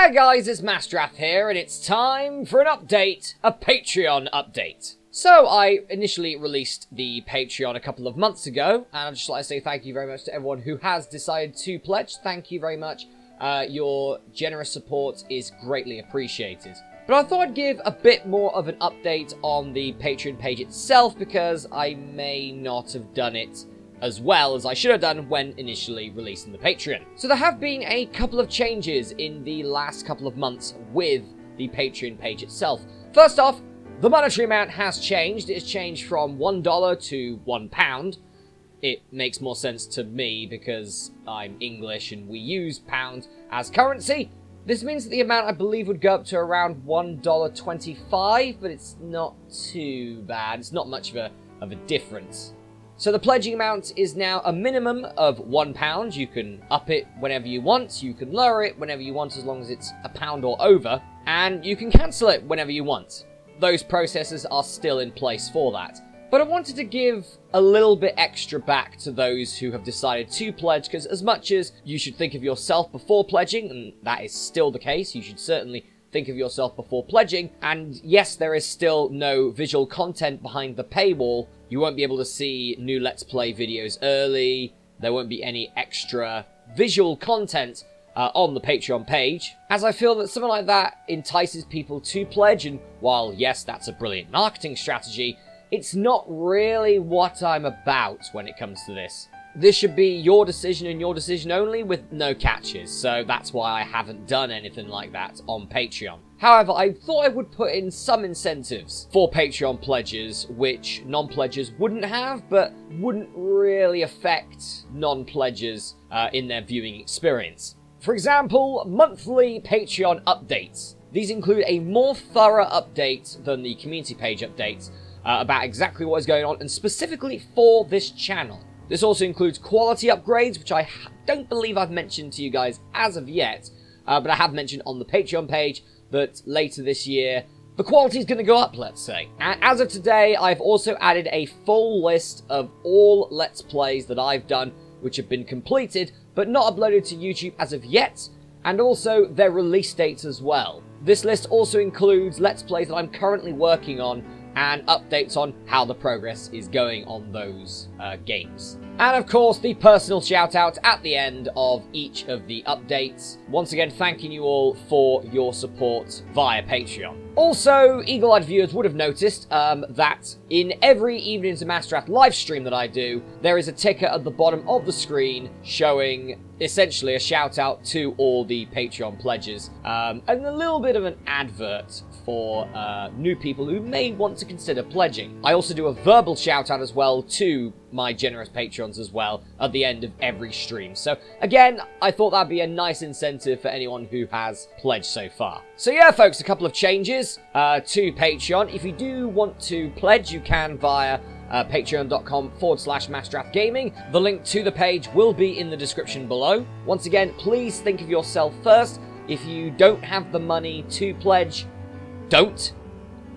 Hi guys, it's Masterath here, and it's time for an update, a Patreon update. So, I initially released the Patreon a couple of months ago, and I'd just like to say thank you very much to everyone who has decided to pledge. Thank you very much. Your generous support is greatly appreciated. But I thought I'd give a bit more of an update on the Patreon page itself, because I may not have done it as well as I should have done when initially releasing the Patreon. So there have been a couple of changes in the last couple of months with the Patreon page itself. First off, the monetary amount has changed. It's changed from $1 to £1. It makes more sense to me because I'm English and we use pound as currency. This means that the amount, I believe, would go up to around $1.25, but it's not too bad. It's not much of a difference. So the pledging amount is now a minimum of £1. You can up it whenever you want. You can lower it whenever you want, as long as it's £1 or over. And you can cancel it whenever you want. Those processes are still in place for that. But I wanted to give a little bit extra back to those who have decided to pledge, because as much as you should think of yourself before pledging, and that is still the case, you should certainly think of yourself before pledging. And yes, there is still no visual content behind the paywall. You won't be able to see new Let's Play videos early. There won't be any extra visual content on the Patreon page, as I feel that something like that entices people to pledge. And while, yes, that's a brilliant marketing strategy, it's not really what I'm about when it comes to this. This should be your decision and your decision only, with no catches, so that's why I haven't done anything like that on Patreon. However, I thought I would put in some incentives for Patreon pledges, which non-pledgers wouldn't have, but wouldn't really affect non-pledgers in their viewing experience. For example, monthly Patreon updates. These include a more thorough update than the community page updates about exactly what is going on, and specifically for this channel. This also includes quality upgrades, which I don't believe I've mentioned to you guys as of yet, but I have mentioned on the Patreon page that later this year, the quality is going to go up, let's say. And as of today, I've also added a full list of all Let's Plays that I've done, which have been completed, but not uploaded to YouTube as of yet, and also their release dates as well. This list also includes Let's Plays that I'm currently working on, and updates on how the progress is going on those games. And of course, the personal shout out at the end of each of the updates. Once again, thanking you all for your support via Patreon. Also, eagle-eyed viewers would have noticed that in every Evenings of Masterath live stream that I do, there is a ticker at the bottom of the screen showing essentially a shout out to all the Patreon pledges, and a little bit of an advert for new people who may want to consider pledging. I also do a verbal shout out as well to my generous patrons as well at the end of every stream. So again, I thought that'd be a nice incentive for anyone who has pledged so far. So yeah, folks, a couple of changes to Patreon. If you do want to pledge, you can via patreon.com/Masterath Gaming. The link to the page will be in the description below. Once again, please think of yourself first. If you don't have the money to pledge, don't.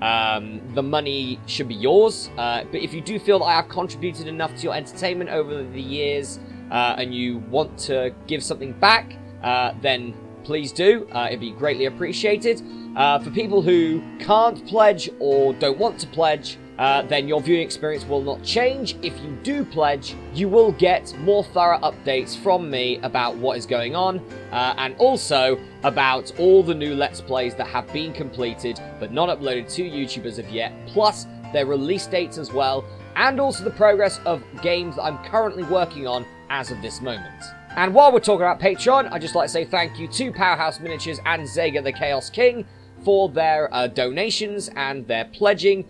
The money should be yours. But if you do feel that I have contributed enough to your entertainment over the years, and you want to give something back, then please do. It'd be greatly appreciated. For people who can't pledge or don't want to pledge, then your viewing experience will not change. If you do pledge, you will get more thorough updates from me about what is going on, and also about all the new Let's Plays that have been completed but not uploaded to YouTube as of yet, plus their release dates as well, and also the progress of games that I'm currently working on as of this moment. And while we're talking about Patreon, I'd just like to say thank you to Powerhouse Miniatures and Zega the Chaos King for their donations and their pledging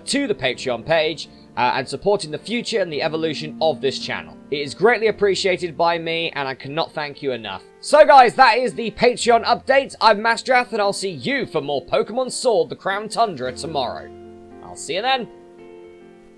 to the Patreon page, and supporting the future and the evolution of this channel. It is greatly appreciated by me, and I cannot thank you enough. So guys, that is the Patreon update. I'm Masterath, and I'll see you for more Pokemon Sword the Crown Tundra tomorrow. I'll see you then.